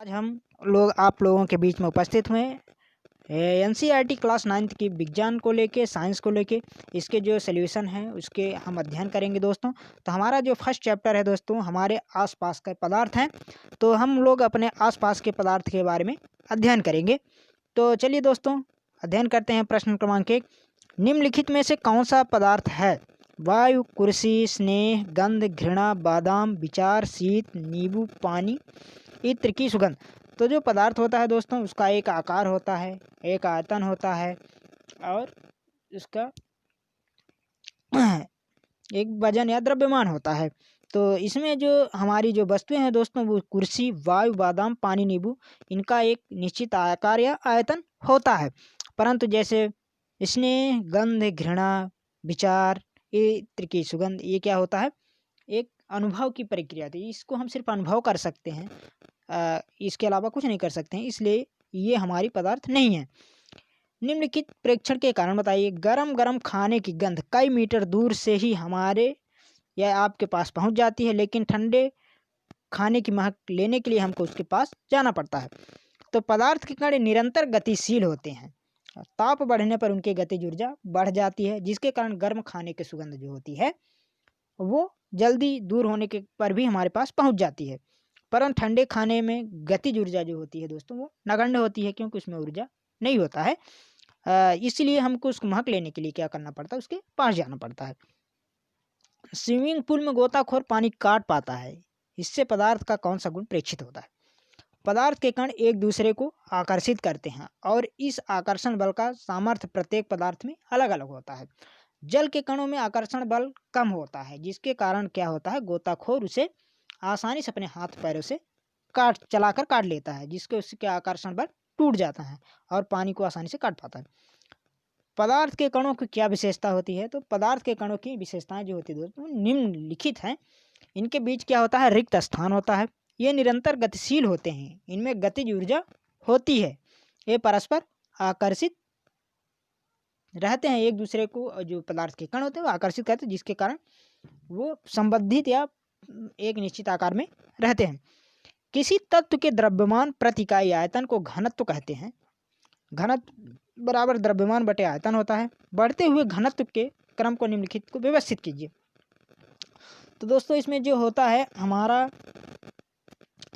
आज हम लोग आप लोगों के बीच में उपस्थित हुए एनसीईआरटी क्लास 9th की विज्ञान को लेके, साइंस को लेके इसके जो सॉल्यूशन हैं उसके हम अध्ययन करेंगे दोस्तों। तो हमारा जो फर्स्ट चैप्टर है दोस्तों, हमारे आसपास के पदार्थ हैं। तो हम लोग अपने आसपास के पदार्थ के बारे में अध्ययन करेंगे। तो चलिए दोस्तों अध्ययन करते हैं। प्रश्न क्रमांक 1, निम्नलिखित में से कौन सा पदार्थ है? वायु, कुर्सी, स्नेह, गंध, घृणा, बादाम, विचार, शीत, नींबू, पानी, इत्र की सुगंध। तो जो पदार्थ होता है दोस्तों उसका एक आकार होता है, एक आयतन होता है और उसका एक वजन या द्रव्यमान होता है। तो इसमें जो हमारी जो वस्तुएं हैं दोस्तों वो कुर्सी, वायु, बादाम, पानी, नींबू, इनका एक निश्चित आकार या आयतन होता है। परंतु जैसे स्नेह, गंध, घृणा, विचार, इत्र की सुगंध, ये क्या होता है? एक अनुभव की प्रक्रिया थी। इसको हम सिर्फ अनुभव कर सकते हैं, इसके अलावा कुछ नहीं कर सकते हैं, इसलिए ये हमारी पदार्थ नहीं है। निम्नलिखित प्रेक्षण के कारण बताइए। गरम गरम खाने की गंध कई मीटर दूर से ही हमारे या आपके पास पहुंच जाती है, लेकिन ठंडे खाने की महक लेने के लिए हमको उसके पास जाना पड़ता है। तो पदार्थ के कण निरंतर गतिशील होते हैं। ताप बढ़ने पर उनकी गतिज ऊर्जा बढ़ जाती है, जिसके कारण गर्म खाने की सुगंध जो होती है वो जल्दी दूर होने के पर भी हमारे पास पहुंच जाती है। परंतु ठंडे खाने में गतिज ऊर्जा जो होती है दोस्तों वो नगण्य होती है, क्योंकि उसमें ऊर्जा नहीं होता है। इसलिए हमको उसको महक लेने के लिए क्या करना पड़ता है? उसके पास जाना पड़ता है। स्विमिंग पूल में गोताखोर पानी काट पाता है, इससे पदार्थ का कौन सा गुण प्रेक्षित होता है? पदार्थ के कण एक दूसरे को आकर्षित करते हैं और इस आकर्षण बल का सामर्थ्य प्रत्येक पदार्थ में अलग अलग होता है। जल के कणों में आकर्षण बल कम होता है, जिसके कारण क्या होता है? गोताखोर उसे आसानी से अपने हाथ पैरों से चलाकर काट लेता है, जिसके उसके आकर्षण बल टूट जाता है और पानी को आसानी से काट पाता है। पदार्थ के कणों की क्या विशेषता होती है? तो पदार्थ के कणों की विशेषताएं जो होती है दोस्तों निम्नलिखित हैं। इनके बीच क्या होता है? रिक्त स्थान होता है। ये निरंतर गतिशील होते हैं, इनमें गतिज ऊर्जा होती है। ये परस्पर आकर्षित रहते हैं, एक दूसरे को जो पदार्थ के कण होते हैं वो आकर्षित करते हैं, जिसके कारण वो संबंधित या एक निश्चित आकार में रहते हैं। किसी तत्व के द्रव्यमान प्रति इकाई आयतन को घनत्व कहते हैं। घनत्व बराबर द्रव्यमान बटे आयतन होता है। बढ़ते हुए घनत्व के क्रम को निम्नलिखित को व्यवस्थित कीजिए। तो दोस्तों इसमें जो होता है हमारा,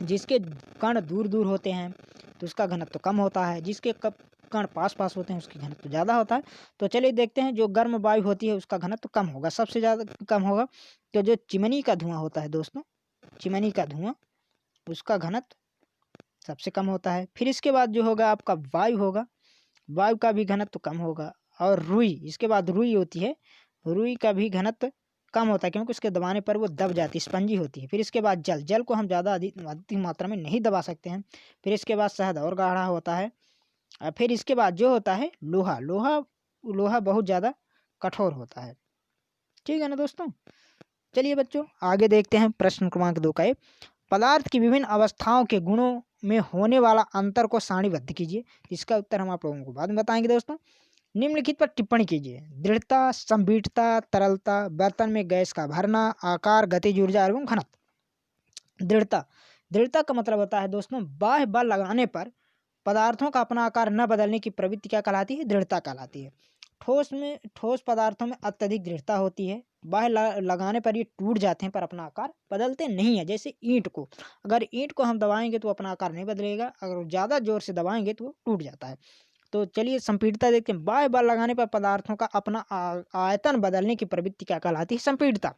जिसके कण दूर दूर होते हैं तो उसका घनत्व कम होता है, जिसके कण पास पास होते हैं उसकी घनत्व ज़्यादा होता है। तो चलिए देखते हैं, जो गर्म वायु होती है उसका घनत्व कम होगा, सबसे ज़्यादा कम होगा। तो जो चिमनी का धुआं होता है दोस्तों, चिमनी का धुआं, उसका घनत्व सबसे कम होता है। फिर इसके बाद जो होगा आपका वायु होगा, वायु का भी घनत्व कम होगा। और रुई, इसके बाद रुई होती है, रुई का भी घनत्व कम होता है, क्योंकि उसके दबाने पर वो दब जाती है, स्पंजी होती है। फिर इसके बाद जल, जल को हम ज़्यादा अधिक मात्रा में नहीं दबा सकते हैं। फिर इसके बाद शहद और गाढ़ा होता है। फिर इसके बाद जो होता है लोहा, लोहा बहुत ज़्यादा कठोर होता है। ठीक है ना दोस्तों? चलिए बच्चों आगे देखते हैं। प्रश्न क्रमांक 2 का पदार्थ की विभिन्न अवस्थाओं के गुणों में होने वाला अंतर को सारणीबद्ध कीजिए। इसका उत्तर हम आप लोगों को बाद में बताएंगे दोस्तों। निम्नलिखित पर टिप्पणी कीजिए। दृढ़ता, संपीड़ितता, तरलता, बर्तन में गैस का भरना, आकार, गतिज ऊर्जा एवं घनत्व। दृढ़ता, दृढ़ता का मतलब होता है दोस्तों बाह्य बल लगाने पर पदार्थों का अपना आकार न बदलने की प्रवृत्ति क्या कहलाती है? दृढ़ता कहलाती है। ठोस पदार्थों में अत्यधिक दृढ़ता होती है, बाह्य लगाने पर ये टूट जाते हैं पर अपना आकार बदलते नहीं है। जैसे ईंट को, अगर ईंट को हम दबाएंगे तो अपना आकार नहीं बदलेगा, अगर ज़्यादा जोर से दबाएंगे तो वो टूट जाता है। तो चलिए संपीड़ितता देखते हैं। बाह्य बल लगाने पर पदार्थों का अपना आयतन बदलने की प्रवृत्ति क्या कहलाती है? संपीड़ितता।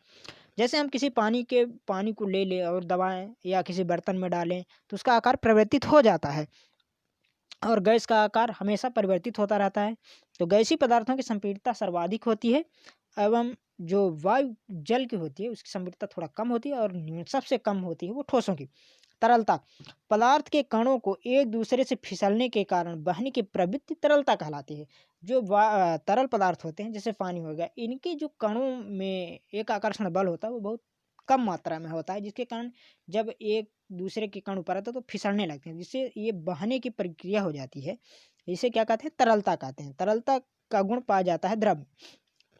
जैसे हम किसी पानी को ले लें और दबाएं या किसी बर्तन में डालें तो उसका आकार परिवर्तित हो जाता है, और गैस का आकार हमेशा परिवर्तित होता रहता है। तो गैसीय पदार्थों की संपीड़ितता सर्वाधिक होती है, एवं जो वायु जल की होती है उसकी संपीड़ितता थोड़ा कम होती है, और सबसे कम होती है वो ठोसों की। तरलता, पदार्थ के कणों को एक दूसरे से फिसलने के कारण बहने की प्रवृत्ति तरलता कहलाती है। जो तरल पदार्थ होते हैं जैसे पानी हो गया, इनके जो कणों में एक आकर्षण बल होता है वो बहुत कम मात्रा में होता है, जिसके कारण जब एक दूसरे के कण ऊपर आता है तो फिसलने लगते हैं, जिससे ये बहने की प्रक्रिया हो जाती है। इसे क्या कहते हैं? तरलता कहते हैं। तरलता का गुण पाया जाता है द्रव।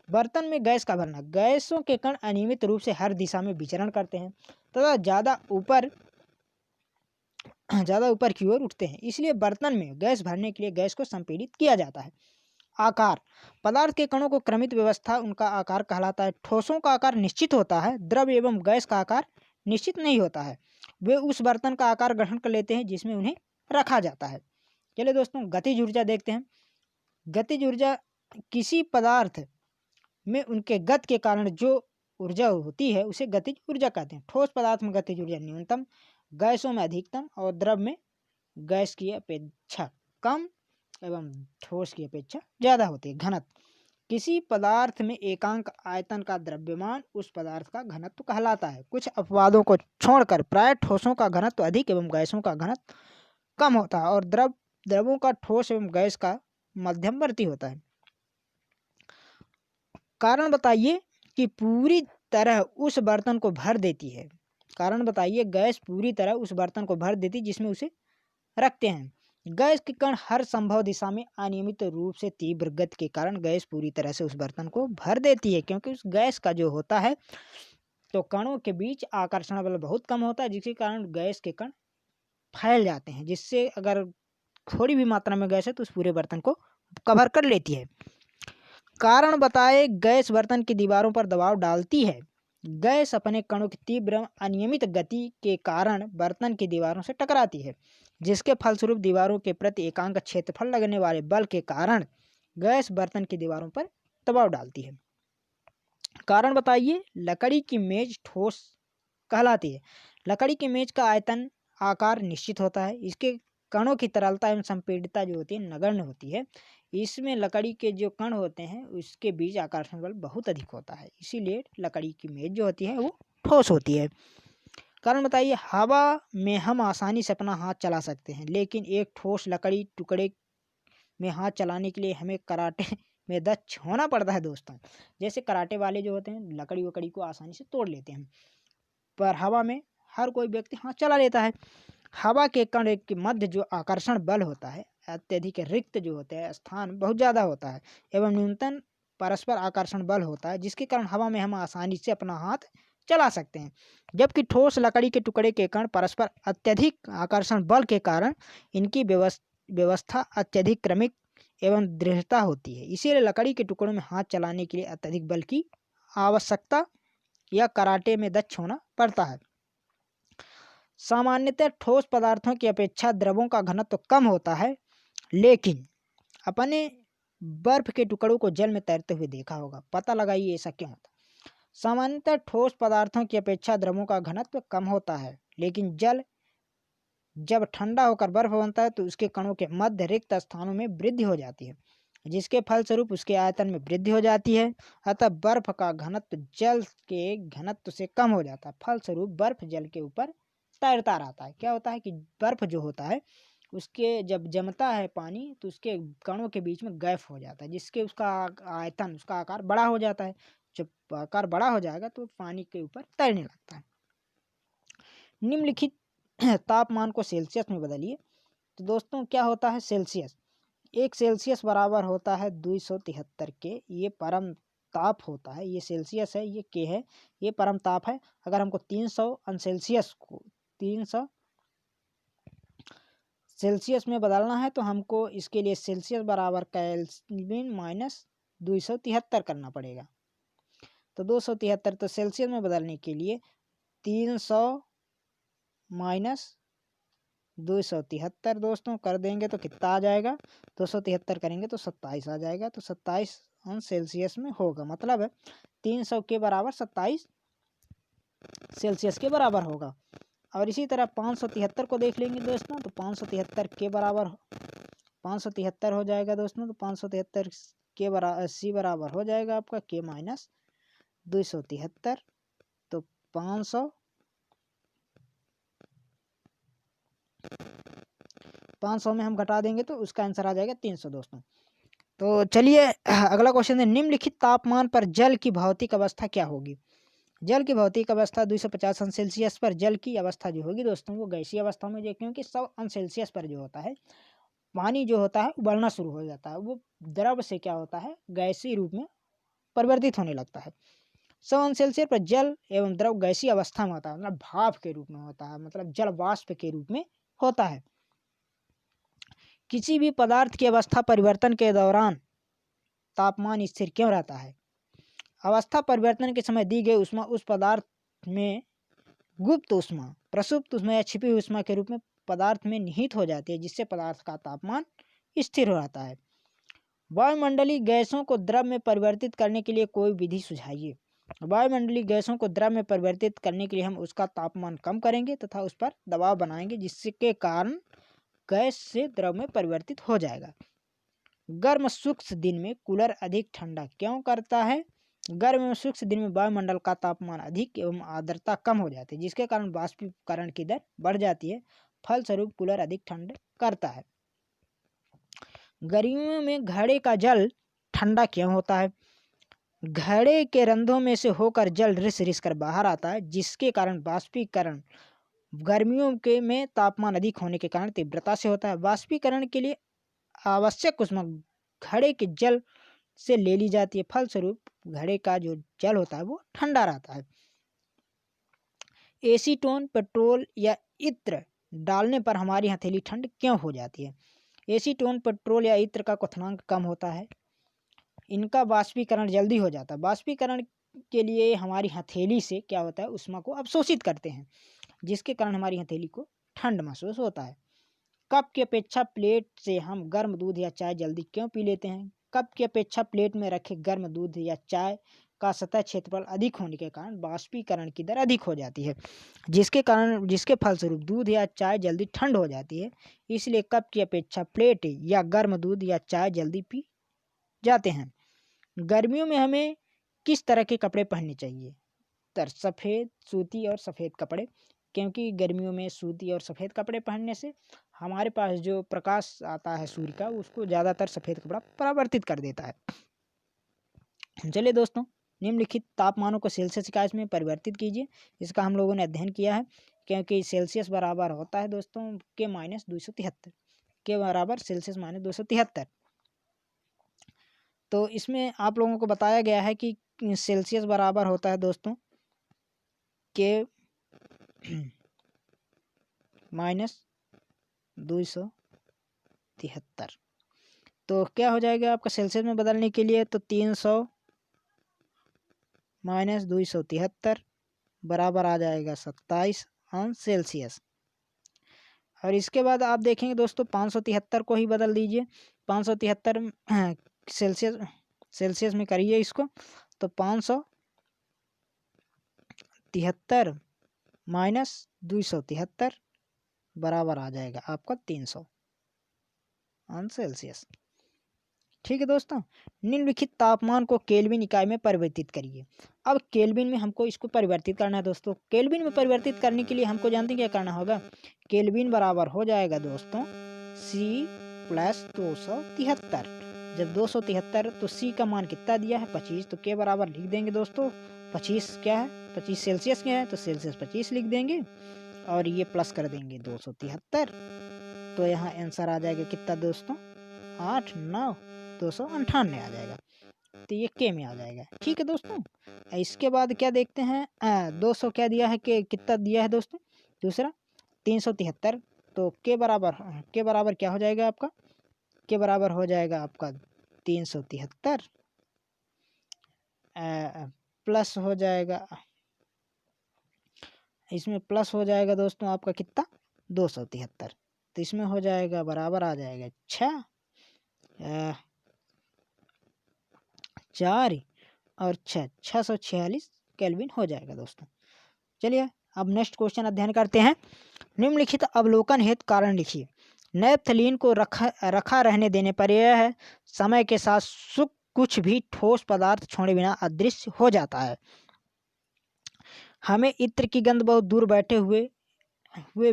बर्तन में गैस का भरना, गैसों के कण अनियमित रूप से हर दिशा में विचरण करते हैं तथा ज़्यादा ऊपर ज़्यादा ऊपर की ओर उठते हैं। इसलिए बर्तन में गैस भरने के लिए गैस को संपीड़ित किया जाता है। आकार, पदार्थ के कणों को क्रमित व्यवस्था उनका आकार कहलाता है। ठोसों का आकार निश्चित होता है, द्रव एवं गैस का आकार निश्चित नहीं होता है। वे उस बर्तन का आकार ग्रहण कर लेते हैं जिसमें उन्हें रखा जाता है। चलिए दोस्तों, गतिज ऊर्जा देखते हैं। गतिज ऊर्जा किसी पदार्थ में उनके गति के कारण जो ऊर्जा होती है उसे गतिज ऊर्जा कहते हैं। ठोस पदार्थ में गतिज ऊर्जा न्यूनतम, गैसों में अधिकतम और द्रव में गैस की अपेक्षा कम एवं ठोस की अपेक्षा ज़्यादा होती है। घनत्व, किसी पदार्थ में एकांक आयतन का द्रव्यमान उस पदार्थ का घनत्व कहलाता है। कुछ अपवादों को छोड़कर प्राय ठोसों का घनत्व अधिक एवं गैसों का घनत्व कम होता है और द्रवों का ठोस एवं गैस का मध्यमवर्ती होता है। कारण बताइए कि पूरी तरह उस बर्तन को भर देती है। कारण बताइए, गैस पूरी तरह उस बर्तन को भर देती जिसमें उसे रखते हैं। गैस के कण हर संभव दिशा में अनियमित रूप से तीव्र गति के कारण गैस पूरी तरह से उस बर्तन को भर देती है, क्योंकि उस गैस का जो होता है तो कणों के बीच आकर्षण बल बहुत कम होता है, जिसके कारण गैस के कण फैल जाते हैं, जिससे अगर थोड़ी भी मात्रा में गैस है तो उस पूरे बर्तन को कवर कर लेती है। कारण बताए, गैस बर्तन की दीवारों पर दबाव डालती है। गैस अपने कणों की तीव्र अनियमित गति के कारण बर्तन की दीवारों से टकराती है, जिसके फलस्वरूप दीवारों के प्रति एकांक क्षेत्रफल लगने वाले बल के कारण गैस बर्तन की दीवारों पर दबाव डालती है। कारण बताइए, लकड़ी की मेज ठोस कहलाती है। लकड़ी की मेज का आयतन आकार निश्चित होता है। इसके कणों की तरलता एवं संपीड़ितता जो होती है नगण्य होती है। इसमें लकड़ी के जो कण होते हैं उसके बीच आकर्षण बल बहुत अधिक होता है, इसीलिए लकड़ी की मेज जो होती है वो ठोस होती है। कारण बताइए, हवा में हम आसानी से अपना हाथ चला सकते हैं, लेकिन एक ठोस लकड़ी टुकड़े में हाथ चलाने के लिए हमें कराटे में दक्ष होना पड़ता है दोस्तों। जैसे कराटे वाले जो होते हैं लकड़ी वकड़ी को आसानी से तोड़ लेते हैं, पर हवा में हर कोई व्यक्ति हाथ चला लेता है। हवा के कण के मध्य जो आकर्षण बल होता है अत्यधिक रिक्त जो होते हैं स्थान बहुत ज़्यादा होता है एवं न्यूनतम परस्पर आकर्षण बल होता है, जिसके कारण हवा में हम आसानी से अपना हाथ चला सकते हैं। जबकि ठोस लकड़ी के टुकड़े के कण परस्पर अत्यधिक आकर्षण बल के कारण इनकी व्यवस्था अत्यधिक क्रमिक एवं दृढ़ता होती है। इसीलिए लकड़ी के टुकड़ों में हाथ चलाने के लिए अत्यधिक बल की आवश्यकता या कराटे में दक्ष होना पड़ता है। सामान्यतः ठोस पदार्थों की अपेक्षा द्रवों का घनत्व कम होता है, लेकिन अपने बर्फ के टुकड़ों को जल में तैरते हुए देखा होगा। पता लगाइए ऐसा क्यों होता है। सामान्यतः ठोस पदार्थों की अपेक्षा द्रवों का घनत्व कम होता है, लेकिन जल जब ठंडा होकर बर्फ बनता है तो उसके कणों के मध्य रिक्त स्थानों में वृद्धि हो जाती है, जिसके फलस्वरूप उसके आयतन में वृद्धि हो जाती है। अतः बर्फ का घनत्व जल के घनत्व से कम हो जाता है। फलस्वरूप बर्फ जल के ऊपर तैरता रहता है। क्या होता है कि बर्फ जो होता है उसके जब जमता है पानी तो उसके कणों के बीच में गैप हो जाता है, जिसके उसका आयतन उसका आकार बड़ा हो जाता है। जब आकार बड़ा हो जाएगा तो पानी के ऊपर तैरने लगता है। निम्नलिखित तापमान को सेल्सियस में बदलिए। तो दोस्तों क्या होता है सेल्सियस, 1 सेल्सियस बराबर होता है 273 के। ये परम ताप होता है, ये सेल्सियस है, ये के है, ये परम ताप है। अगर हमको 300 सेल्सियस को 300 सेल्सियस में बदलना है तो हमको इसके लिए सेल्सियस बराबर केल्विन माइनस 273 करना पड़ेगा। तो 273 तो सेल्सियस में बदलने के लिए 300 माइनस 273 दोस्तों कर देंगे तो कितना आ जाएगा, 273 करेंगे तो 27 आ जाएगा। तो 27 अंश सेल्सियस में होगा, मतलब है 300 के बराबर 27 सेल्सियस के बराबर होगा। और इसी तरह 573 को देख लेंगे दोस्तों, तो 573 के बराबर 573 हो जाएगा दोस्तों। तो 573 के बराबर सी बराबर हो जाएगा आपका के माइनस 273। तो 500 में हम घटा देंगे तो उसका आंसर आ जाएगा 300 दोस्तों। तो चलिए अगला क्वेश्चन है, निम्नलिखित तापमान पर जल की भौतिक अवस्था क्या होगी। जल की भौतिक अवस्था 250 अंश सेल्सियस पर जल की अवस्था जो होगी दोस्तों वो गैसीय अवस्था में, जो क्योंकि 100 अंश सेल्सियस पर जो होता है पानी जो होता है उबलना शुरू हो जाता है, वो द्रव से क्या होता है गैसीय रूप में परिवर्तित होने लगता है। 100 अंश सेल्सियस पर जल एवं द्रव गैसीय अवस्था में होता है, मतलब भाप के रूप में होता है, मतलब जल वाष्प के रूप में होता है। किसी भी पदार्थ की अवस्था परिवर्तन के दौरान तापमान स्थिर क्यों रहता है? अवस्था परिवर्तन के समय दी गई ऊष्मा उस पदार्थ में गुप्त ऊष्मा, प्रसुप्त ऊष्मा या छिपी हुई ऊष्मा के रूप में पदार्थ में निहित हो जाती है, जिससे पदार्थ का तापमान स्थिर हो जाता है। वायुमंडलीय गैसों को द्रव में परिवर्तित करने के लिए कोई विधि सुझाइए। वायुमंडलीय गैसों को द्रव में परिवर्तित करने के लिए हम उसका तापमान कम करेंगे तथा उस पर दबाव बनाएंगे, जिसके कारण गैस से द्रव में परिवर्तित हो जाएगा। गर्म शुष्क दिन में कूलर अधिक ठंडा क्यों करता है? गर्म एवं शुष्क दिन में वायुमंडल का तापमान अधिक एवं आर्द्रता कम हो जाती है, जिसके कारण वाष्पीकरण की दर बढ़ जाती है। फलस्वरूप कूलर अधिक ठंड करता है। गर्मियों में घड़े का जल ठंडा क्यों होता है? घड़े के रंध्रों में से होकर जल रिस रिस कर बाहर आता है, जिसके कारण वाष्पीकरण गर्मियों के में तापमान अधिक होने के कारण तीव्रता से होता है। वाष्पीकरण के लिए आवश्यक ऊष्मा घड़े के जल से ले ली जाती है, फलस्वरूप घड़े का जो जल होता है वो ठंडा रहता है। एसीटोन, पेट्रोल या इत्र डालने पर हमारी हथेली ठंड क्यों हो जाती है? एसीटोन, पेट्रोल या इत्र का क्वथनांक कम होता है, इनका वाष्पीकरण जल्दी हो जाता है। वाष्पीकरण के लिए हमारी हथेली से क्या होता है, ऊष्मा को अवशोषित करते हैं, जिसके कारण हमारी हथेली को ठंड महसूस होता है। कप की अपेक्षा प्लेट से हम गर्म दूध या चाय जल्दी क्यों पी लेते हैं? कप की अपेक्षा प्लेट में रखे गर्म दूध या चाय का सतह क्षेत्रफल अधिक होने के कारण वाष्पीकरण की दर अधिक हो जाती है, जिसके फलस्वरूप दूध या चाय जल्दी ठंड हो जाती है। इसलिए कप की अपेक्षा प्लेट या गर्म दूध या चाय जल्दी पी जाते हैं। गर्मियों में हमें किस तरह के कपड़े पहनने चाहिए? सफ़ेद, सूती और सफ़ेद कपड़े, क्योंकि गर्मियों में सूती और सफ़ेद कपड़े पहनने से हमारे पास जो प्रकाश आता है सूर्य का, उसको ज़्यादातर सफ़ेद कपड़ा परावर्तित कर देता है। चलिए दोस्तों, निम्नलिखित तापमानों को सेल्सियस इकाई में परिवर्तित कीजिए। इसका हम लोगों ने अध्ययन किया है, क्योंकि सेल्सियस बराबर होता है दोस्तों के -273 के बराबर सेल्सियस -273। तो इसमें आप लोगों को बताया गया है कि सेल्सियस बराबर होता है दोस्तों के -273। तो क्या हो जाएगा आपका सेल्सियस में बदलने के लिए? तो 300 -273 बराबर आ जाएगा 27 अंश सेल्सियस। और इसके बाद आप देखेंगे दोस्तों 573 को ही बदल दीजिए। 573 सेल्सियस में करिए इसको, तो 573 -273 बराबर आ जाएगा आपका 300 अंश सेल्सियस। ठीक है दोस्तों, निम्नलिखित तापमान को केल्विन इकाई में परिवर्तित करिए। अब केल्विन में हमको इसको परिवर्तित करना है दोस्तों। केल्विन में परिवर्तित करने के लिए हमको जानते हैं क्या करना होगा? केल्विन बराबर हो जाएगा दोस्तों C + 273। जब 273, तो C का मान कितना दिया है? 25, तो के बराबर लिख देंगे दोस्तों 25 क्या है? 25 सेल्सियस क्या है? तो सेल्सियस 25 लिख देंगे और ये प्लस कर देंगे 273। तो यहाँ आंसर आ जाएगा कितना दोस्तों? 8, 9, 298 आ जाएगा। तो ये के में आ जाएगा। ठीक है दोस्तों, इसके बाद क्या देखते हैं? 200 क्या दिया है, कि कितना दिया है दोस्तों? दूसरा 373। तो के बराबर क्या हो जाएगा आपका? के बराबर हो जाएगा आपका 373 प्लस हो जाएगा, इसमें प्लस हो जाएगा दोस्तों आपका कितना? 273। तो इसमें हो जाएगा बराबर आ जाएगा 6, 4 और 6, 646 केल्विन हो जाएगा दोस्तों। चलिए अब नेक्स्ट क्वेश्चन अध्ययन करते हैं। निम्नलिखित अवलोकन हेतु कारण लिखिए। नैप्थलीन को रखा रहने देने पर यह समय के साथ कुछ भी ठोस पदार्थ छोड़े बिना अदृश्य हो जाता है। हमें इत्र की गंध बहुत दूर बैठे हुए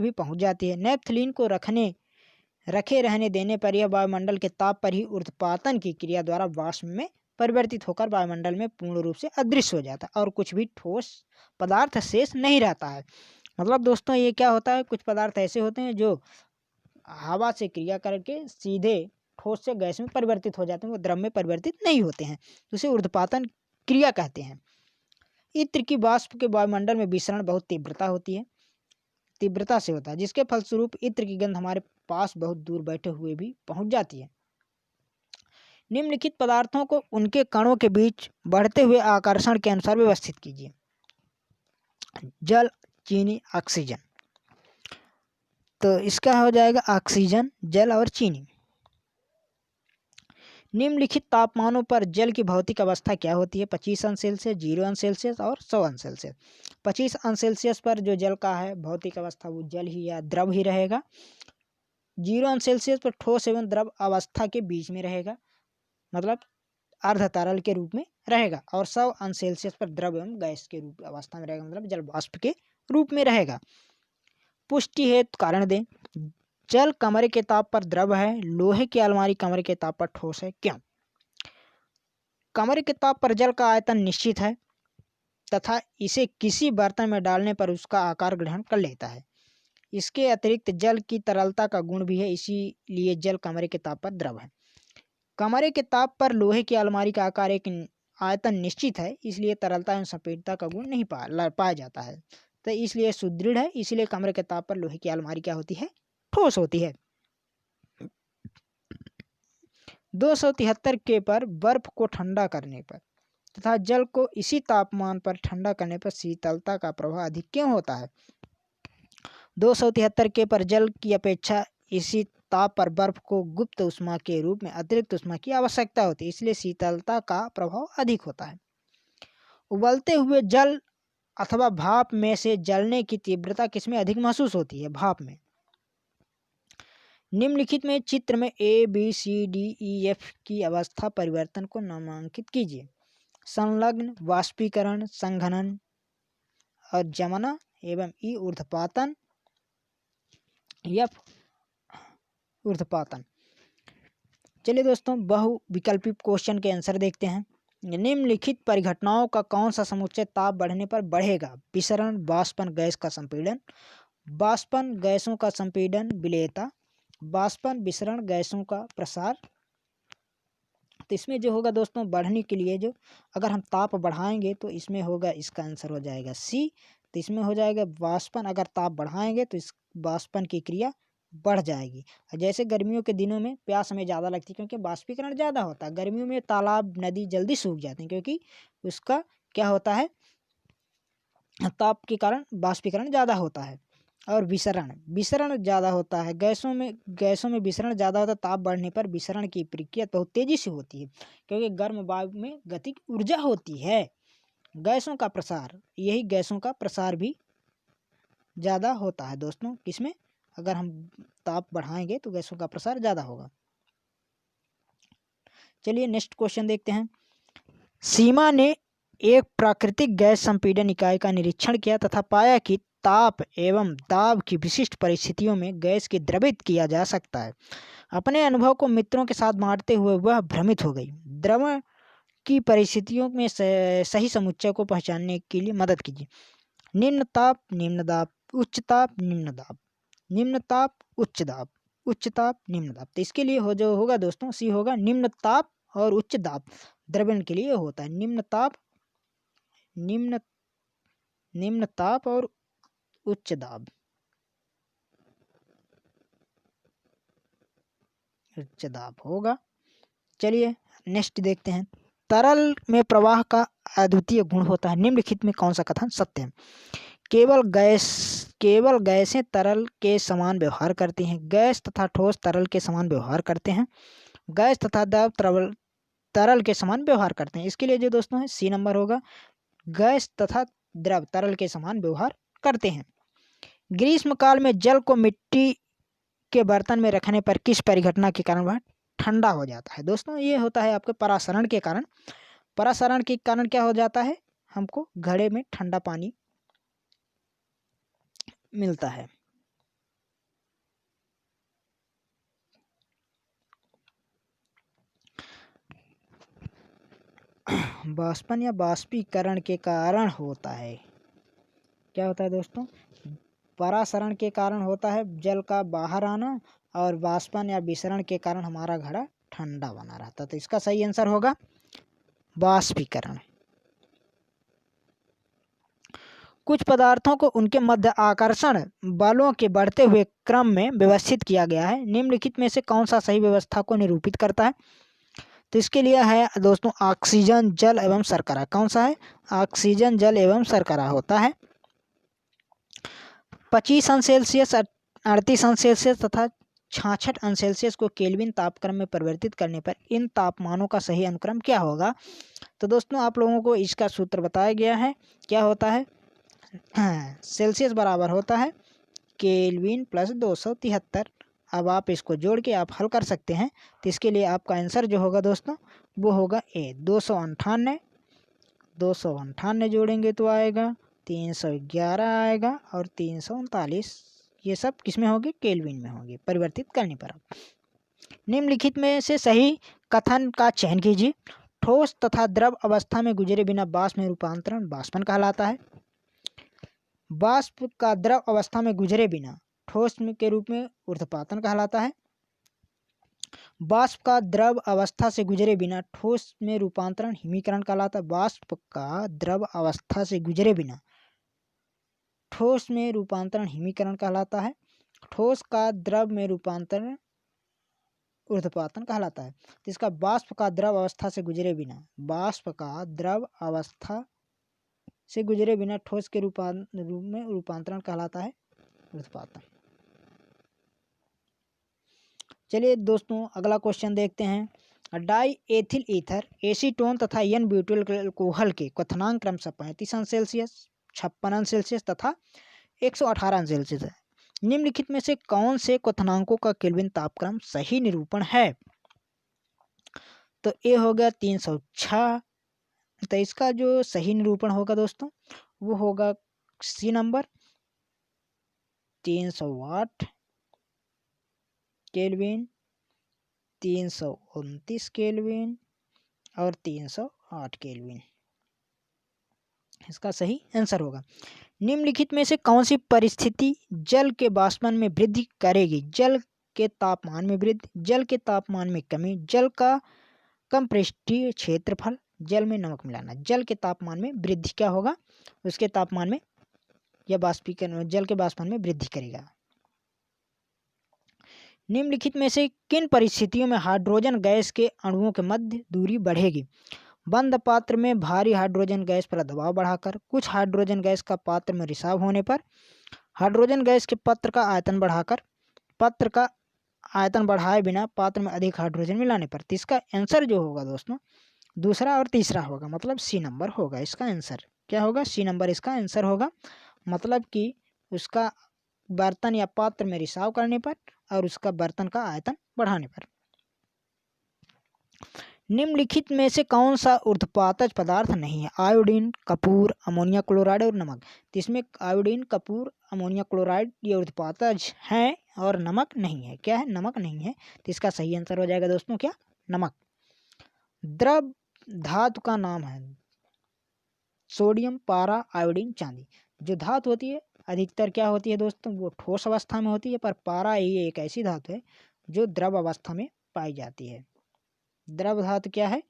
भी पहुंच जाती है। नैप्थलीन को रखे रहने देने पर यह वायुमंडल के ताप पर ही ऊर्ध्वपातन की क्रिया द्वारा वाष्प में परिवर्तित होकर वायुमंडल में पूर्ण रूप से अदृश्य हो जाता है और कुछ भी ठोस पदार्थ शेष नहीं रहता है। मतलब दोस्तों ये क्या होता है, कुछ पदार्थ ऐसे होते हैं जो हवा से क्रिया करके सीधे ठोस से गैस में परिवर्तित हो जाते हैं, वो द्रव में परिवर्तित नहीं होते हैं, तो उसे ऊर्ध्वपातन क्रिया कहते हैं। इत्र की वाष्प के वायुमंडल में विसरण बहुत तीव्रता होती है। तीव्रता से होता है, जिसके फलस्वरूप इत्र की गंध हमारे पास बहुत दूर बैठे हुए भी पहुंच जाती है। निम्नलिखित पदार्थों को उनके कणों के बीच बढ़ते हुए आकर्षण के अनुसार व्यवस्थित कीजिए। जल, चीनी, ऑक्सीजन। तो इसका हो जाएगा ऑक्सीजन, जल और चीनी। निम्नलिखित तापमानों पर जल की भौतिक अवस्था क्या होती है? 25 अंश सेल्सियस, 0 अंश सेल्सियस और 100 अंश सेल्सियस। 25 अंश सेल्सियस पर जो जल का है भौतिक अवस्था वो जल ही या द्रव ही रहेगा। 0 अंश सेल्सियस पर ठोस एवं द्रव अवस्था के बीच में रहेगा, मतलब अर्ध तरल के रूप में रहेगा। और 100 अंश सेल्सियस पर द्रव एवं गैस के रूप अवस्था में रहेगा, मतलब जल वाष्प के रूप में रहेगा। पुष्टि हेतु कारण दें। जल कमरे के ताप पर द्रव है, लोहे की अलमारी कमरे के ताप पर ठोस है। क्यों? कमरे के ताप पर जल का आयतन निश्चित है तथा इसे किसी बर्तन में डालने पर उसका आकार ग्रहण कर लेता है। इसके अतिरिक्त जल की तरलता का गुण भी है, इसीलिए जल कमरे के ताप पर द्रव है। कमरे के ताप पर लोहे की अलमारी का आकार एक आयतन निश्चित है, इसलिए तरलता एवं सपेटता का गुण नहीं पाया जाता है, तो इसलिए सुदृढ़ है। इसलिए कमरे के ताप पर लोहे की अलमारी क्या होती है? ठोस होती है। 273 के पर बर्फ को ठंडा करने पर तथा जल को इसी तापमान पर ठंडा करने पर शीतलता का प्रभाव अधिक क्यों होता है? 273 के पर जल की अपेक्षा इसी ताप पर बर्फ को गुप्त उष्मा के रूप में अतिरिक्त उष्मा की आवश्यकता होती है, इसलिए शीतलता का प्रभाव अधिक होता है। उबलते हुए जल अथवा भाप में से जलने की तीव्रता किसमें अधिक महसूस होती है? भाप में। निम्नलिखित में चित्र में A, B, C, D, E, F की अवस्था परिवर्तन को नामांकित कीजिए। संलग्न, वाष्पीकरण, संघनन और जमना एवं E ऊर्ध्वपातन, F ऊर्ध्वपातन। चलिए दोस्तों, बहुविकल्पी क्वेश्चन के आंसर देखते हैं। निम्नलिखित परिघटनाओं का कौन सा समुच्चय ताप बढ़ने पर बढ़ेगा? विसरण, वाष्पन, गैस का संपीड़न। वाष्पन गैसों का संपीड़न, विलेयता। वाष्पन विसरण, गैसों का प्रसार। तो इसमें जो होगा दोस्तों बढ़ने के लिए जो अगर हम ताप बढ़ाएंगे तो इसमें होगा, इसका आंसर हो जाएगा C। तो इसमें हो जाएगा वाष्पन, अगर ताप बढ़ाएंगे तो इस वाष्पन की क्रिया बढ़ जाएगी। जैसे गर्मियों के दिनों में प्यास हमें ज़्यादा लगती है क्योंकि वाष्पीकरण ज़्यादा होता है। गर्मियों में तालाब, नदी जल्दी सूख जाते हैं क्योंकि उसका क्या होता है, ताप के कारण वाष्पीकरण ज़्यादा होता है। और विसरण ज़्यादा होता है। गैसों में विसरण ज़्यादा होता है। ताप बढ़ने पर विसरण की प्रक्रिया बहुत तेज़ी से होती है क्योंकि गर्म वायु में गतिक ऊर्जा होती है। गैसों का प्रसार, यही गैसों का प्रसार भी ज़्यादा होता है दोस्तों। किसमें? अगर हम ताप बढ़ाएंगे तो गैसों का प्रसार ज़्यादा होगा। चलिए नेक्स्ट क्वेश्चन देखते हैं। सीमा ने एक प्राकृतिक गैस संपीड़न इकाई का निरीक्षण किया तथा पाया कि ताप एवं दाब की विशिष्ट परिस्थितियों में गैस की द्रवित किया जा सकता है। अपने अनुभव को मित्रों के साथ बांटते हुए वह भ्रमित हो गई। द्रवण की परिस्थितियों में सही समुच्चय को पहचानने के लिए मदद कीजिए। निम्न ताप, निम्न दाब, उच्च ताप, निम्न दाब, निम्न ताप, उच्च दाब, उच्च ताप, निम्न दाब। तो इसके लिए जो होगा दोस्तों C होगा। निम्न ताप और उच्च दाब द्रवण के लिए होता है। निम्न ताप और उच्च दाब, उच्च दाब होगा। चलिए नेक्स्ट देखते हैं। तरल में प्रवाह का अद्वितीय गुण होता है। निम्नलिखित में कौन सा कथन सत्य है? केवल गैसें तरल के समान व्यवहार करती हैं। गैस तथा ठोस तरल के समान व्यवहार करते हैं। गैस तथा द्रव तरल के समान व्यवहार करते हैं। इसके लिए जो दोस्तों है C नंबर होगा। गैस तथा द्रव तरल के समान व्यवहार करते हैं। ग्रीष्म काल में जल को मिट्टी के बर्तन में रखने पर किस परिघटना के कारण वह ठंडा हो जाता है? दोस्तों ये होता है आपके परासरण के कारण। परासरण के कारण क्या हो जाता है, हमको घड़े में ठंडा पानी मिलता है। वाष्पन या वाष्पीकरण के कारण होता है। क्या होता है दोस्तों? परासरण के कारण होता है जल का बाहर आना और वाष्पन या विसरण के कारण हमारा घड़ा ठंडा बना रहता है। तो इसका सही आंसर होगा वाष्पीकरण। कुछ पदार्थों को उनके मध्य आकर्षण बलों के बढ़ते हुए क्रम में व्यवस्थित किया गया है। निम्नलिखित में से कौन सा सही व्यवस्था को निरूपित करता है? तो इसके लिए है दोस्तों ऑक्सीजन, जल एवं शर्करा। कौन सा है? ऑक्सीजन, जल एवं शर्करा होता है। 25 अंश सेल्सियस, 38 अंश सेल्सियस तथा 66 अंश सेल्सियस को केल्विन तापक्रम में परिवर्तित करने पर इन तापमानों का सही अनुक्रम क्या होगा? तो दोस्तों आप लोगों को इसका सूत्र बताया गया है। क्या होता है? सेल्सियस बराबर होता है केल्विन प्लस 273। अब आप इसको जोड़ के आप हल कर सकते हैं। तो इसके लिए आपका आंसर जो होगा दोस्तों वो होगा ए 298 जोड़ेंगे तो आएगा 311 आएगा और 339। ये सब किस में होगी? केल्विन में होगी परिवर्तित करने पर। निम्नलिखित में से सही कथन का चयन कीजिए। ठोस तथा द्रव अवस्था में गुजरे बिना वाष्प में रूपांतरण वाष्पन कहलाता है। वाष्प का द्रव अवस्था में गुजरे बिना ठोस के रूप में ऊर्ध्वपातन कहलाता है। वाष्प का द्रव अवस्था से गुजरे बिना ठोस में रूपांतरण हिमीकरण कहलाता है। वाष्प का द्रव अवस्था से गुजरे बिना ठोस में रूपांतरण हिमीकरण कहलाता है। ठोस का द्रव में रूपांतरण ऊर्ध्वपातन कहलाता है। तो इसका वाष्प का द्रव अवस्था से गुजरे बिना, वाष्प का द्रव अवस्था से गुजरे बिना ठोस के रूप में रूपांतरण कहलाता है ऊर्ध्वपातन। चलिए दोस्तों अगला क्वेश्चन देखते हैं। डाई एथिल ईथर, एसीटोन तथा एन ब्यूटाइल अल्कोहल के क्वथनांक क्रमशः 35 अंश सेल्सियस, 56 अंश सेल्सियस तथा 118 अंश सेल्सियस है। निम्नलिखित में से कौन से क्वथनांकों का केल्विन तापक्रम सही निरूपण है? तो ए हो गया 306। तो इसका जो सही निरूपण होगा दोस्तों वो होगा सी नंबर 308 केल्विन, 329 केल्विन और 308 केल्विन इसका सही आंसर होगा। निम्नलिखित में से कौन सी परिस्थिति जल के वाष्पन में वृद्धि करेगी? जल के तापमान में वृद्धि, जल के तापमान में कमी, जल का कम पृष्ठीय क्षेत्रफल, जल में नमक मिलाना। जल के तापमान में वृद्धि क्या होगा? उसके तापमान में या वाष्पीकरण जल के वाष्पन में वृद्धि करेगा। निम्नलिखित में से किन परिस्थितियों में हाइड्रोजन गैस के अणुओं के मध्य दूरी बढ़ेगी? बंद पात्र में भारी हाइड्रोजन गैस पर दबाव बढ़ाकर, कुछ हाइड्रोजन गैस का पात्र में रिसाव होने पर, हाइड्रोजन गैस के पात्र का आयतन बढ़ाकर, पात्र का आयतन बढ़ाए बिना पात्र में अधिक हाइड्रोजन मिलाने पर। तो इसका आंसर जो होगा दोस्तों दूसरा और तीसरा होगा, मतलब सी नंबर होगा इसका आंसर। क्या होगा? सी नंबर इसका आंसर होगा। मतलब कि उसका बर्तन या पात्र में रिसाव करने पर और उसका बर्तन का आयतन बढ़ाने पर। निम्नलिखित में से कौन सा ऊर्ध्वपातज पदार्थ नहीं है? आयोडीन, कपूर, अमोनिया क्लोराइड और नमक। तो इसमें आयोडीन, कपूर, अमोनिया क्लोराइड ये ऊर्ध्वपातज हैं और नमक नहीं है। क्या है? नमक नहीं है। तो इसका सही आंसर हो जाएगा दोस्तों क्या? नमक। द्रव धातु का नाम है सोडियम, पारा, आयोडीन, चांदी। जो धातु होती है अधिकतर क्या होती है दोस्तों? वो ठोस अवस्था में होती है, पर पारा ये एक ऐसी धातु है जो द्रव अवस्था में पाई जाती है। द्रव धातु क्या है?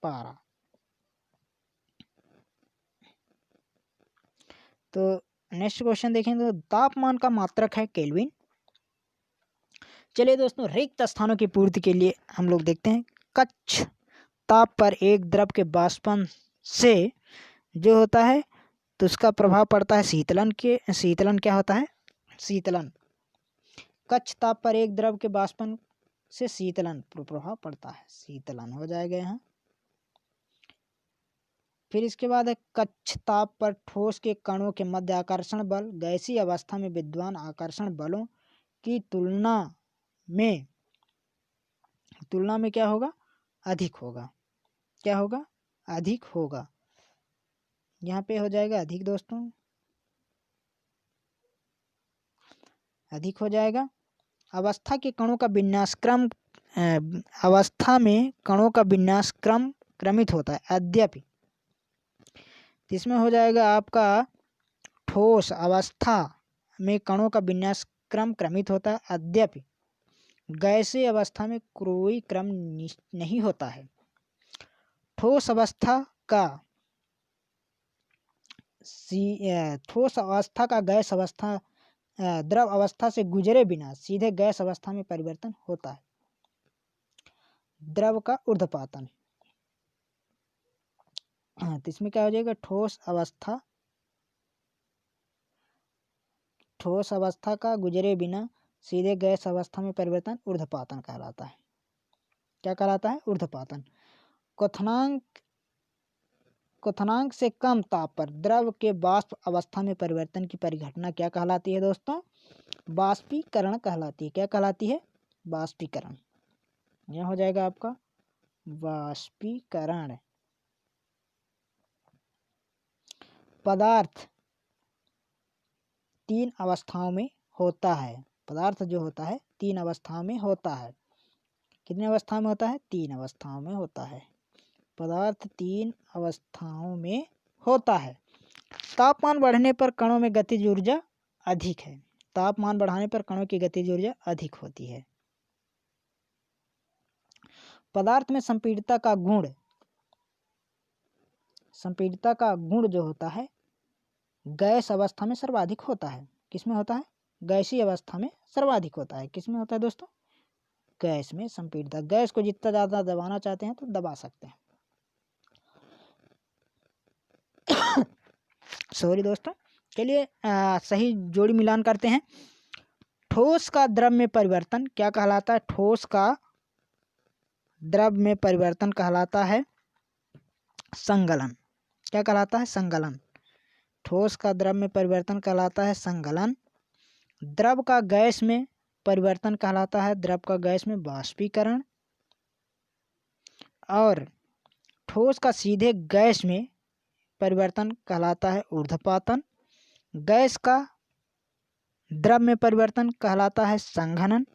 पारा। तो नेक्स्ट क्वेश्चन देखें तो तापमान का मात्रक है केल्विन। चलिए दोस्तों रिक्त स्थानों की पूर्ति के लिए हम लोग देखते हैं। कच्छ ताप पर एक द्रव के वाष्पन से जो होता है तो उसका प्रभाव पड़ता है शीतलन के। शीतलन क्या होता है? शीतलन। कच्छ ताप पर एक द्रव के वाष्पन से शीतलन प्रभाव पड़ता है, शीतलन हो जाएगा यहाँ। फिर इसके बाद है कच्छ ताप पर ठोस के कणों के मध्य आकर्षण बल गैसीय अवस्था में विद्यमान आकर्षण बलों की तुलना में क्या होगा? अधिक होगा। क्या होगा? अधिक होगा। यहाँ पे हो जाएगा अधिक दोस्तों, अधिक हो जाएगा। अवस्था के कणों का विन्यास क्रम अवस्था में कणों का विन्यास क्रमित होता है अद्यपि। इसमें हो जाएगा आपका ठोस अवस्था में कणों का विन्यास क्रमित होता है अद्यपि गैसीय अवस्था में कोई क्रम नहीं होता है। ठोस अवस्था का ठोस अवस्था का गैस अवस्था द्रव अवस्था से गुजरे बिना सीधे गैस अवस्था में परिवर्तन होता है। द्रव का ऊर्ध्वपातन, तो इसमें क्या हो जाएगा, ठोस अवस्था का गुजरे बिना सीधे गैस अवस्था में परिवर्तन ऊर्ध्वपातन कहलाता है। क्या कहलाता है? ऊर्ध्वपातन। क्वथनांक से कम ताप पर द्रव के वाष्प अवस्था में परिवर्तन की परिघटना क्या कहलाती है दोस्तों? वाष्पीकरण कहलाती है। क्या कहलाती है? वाष्पीकरण। यह हो जाएगा आपका वाष्पीकरण। पदार्थ 3 अवस्थाओं में होता है। पदार्थ जो होता है 3 अवस्थाओं में होता है। कितने अवस्थाओं में होता है? 3 अवस्थाओं में होता है। पदार्थ 3 अवस्थाओं में होता है। तापमान बढ़ने पर कणों में गतिज ऊर्जा अधिक है। तापमान बढ़ाने पर कणों की गतिज ऊर्जा अधिक होती है। पदार्थ में संपीड़ितता का गुण जो होता है गैस अवस्था में सर्वाधिक होता है। किसमें होता है? गैसीय अवस्था में सर्वाधिक होता है। किसमें होता है दोस्तों? गैस में संपीड़ितता। गैस को जितना ज़्यादा दबाना चाहते हैं तो दबा सकते हैं। सॉरी दोस्तों, चलिए सही जोड़ी मिलान करते हैं। ठोस का द्रव में परिवर्तन क्या कहलाता है? ठोस का द्रव में परिवर्तन कहलाता है संगलन। क्या कहलाता है? संगलन। ठोस का द्रव में परिवर्तन कहलाता है संगलन। द्रव का गैस में परिवर्तन कहलाता है, द्रव का गैस में वाष्पीकरण। और ठोस का सीधे गैस में परिवर्तन कहलाता है ऊर्ध्वपातन। गैस का द्रव में परिवर्तन कहलाता है संघनन।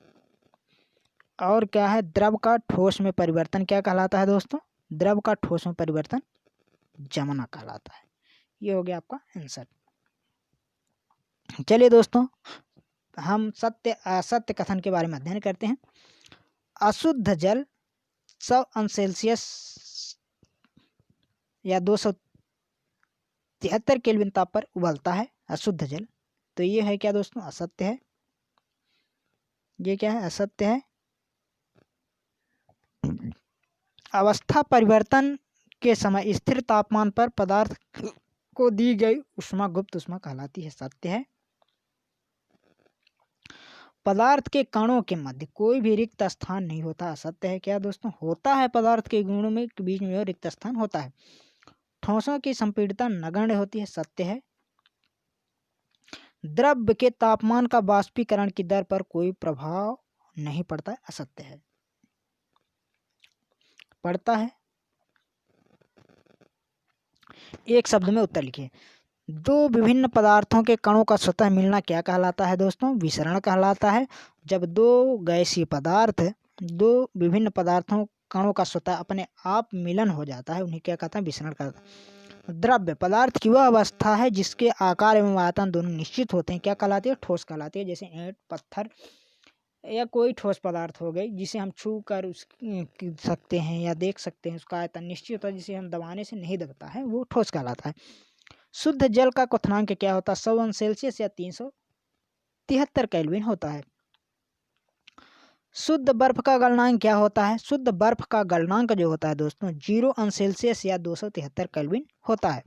और क्या है? द्रव का ठोस में परिवर्तन क्या कहलाता है दोस्तों? द्रव का ठोस में परिवर्तन जमना कहलाता है। ये हो गया आपका आंसर। चलिए दोस्तों, हम सत्य असत्य कथन के बारे में अध्ययन करते हैं। अशुद्ध जल 100 अंश सेल्सियस या 273 केल्विन ताप पर उबलता है। अशुद्ध जल, तो ये है क्या दोस्तों? असत्य है। ये क्या है? असत्य है। अवस्था परिवर्तन के समय स्थिर तापमान पर पदार्थ को दी गई ऊष्मा गुप्त ऊष्मा कहलाती है। सत्य है। पदार्थ के कणों के मध्य कोई भी रिक्त स्थान नहीं होता। असत्य है। क्या दोस्तों? होता है। पदार्थ के गुणों में के बीच में रिक्त स्थान होता है। ठोसों की संपीड़ितता नगण्य होती है। सत्य है। द्रव्य के तापमान का वाष्पीकरण की दर पर कोई प्रभाव नहीं पड़ता है। असत्य है। पड़ता है। एक शब्द में उत्तर लिखिए। दो विभिन्न पदार्थों के कणों का स्वतः मिलना क्या कहलाता है दोस्तों? विसरण कहलाता है। जब दो गैसीय पदार्थ दो विभिन्न पदार्थों कणों का स्वतः अपने आप मिलन हो जाता है, उन्हें क्या कहता है? विसरण कहता है। द्रव्य पदार्थ की वह अवस्था है जिसके आकार एवं आयतन दोनों निश्चित होते हैं। क्या कहलाती है? ठोस कहलाती है। जैसे ईंट, पत्थर या कोई ठोस पदार्थ हो गई जिसे हम छू कर सकते हैं या देख सकते हैं, उसका आयतन निश्चित होता है, जिसे हम दबाने से नहीं दबता है, वो ठोस कहलाता है। शुद्ध जल का क्वथनांक क्या होता है? 100 अंश सेल्सियस या 373 केल्विन होता है। शुद्ध बर्फ का गलनांक क्या होता है? शुद्ध बर्फ का गलनांक जो होता है दोस्तों 0 अंश सेल्सियस या 273 केल्विन होता है।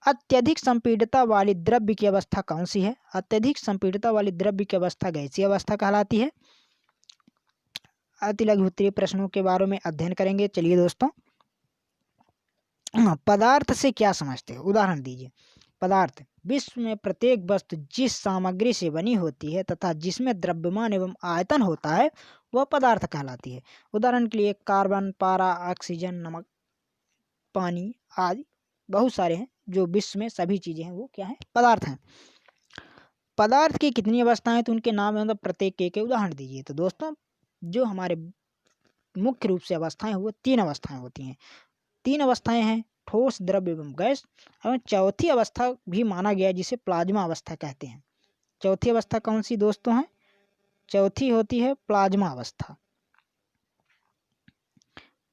अत्यधिक संपीड़ितता वाली द्रव्य की अवस्था कौन सी है? अत्यधिक संपीड़ितता वाली द्रव्य की अवस्था गैसीय अवस्था कहलाती है। अति लघु उत्तरीय प्रश्नों के बारे में अध्ययन करेंगे। चलिए दोस्तों, पदार्थ से क्या समझते हैं? उदाहरण दीजिए। पदार्थ विश्व में प्रत्येक वस्तु जिस सामग्री से बनी होती है तथा जिसमें द्रव्यमान एवं आयतन होता है वह पदार्थ कहलाती है। उदाहरण के लिए कार्बन, पारा, ऑक्सीजन, नमक, पानी आदि बहुत सारे हैं जो विश्व में सभी चीजें हैं, वो क्या है? पदार्थ हैं। पदार्थ की कितनी अवस्थाएं? तो उनके नाम मतलब प्रत्येक के उदाहरण दीजिए। तो दोस्तों, जो हमारे मुख्य रूप से अवस्थाएं वो 3 अवस्थाएं होती हैं। 3 अवस्थाएं हैं, ठोस, द्रव्य एवं गैस। और चौथी अवस्था भी माना गया जिसे प्लाज्मा अवस्था कहते हैं। चौथी अवस्था कौन सी दोस्तों है? चौथी होती है प्लाज्मा अवस्था।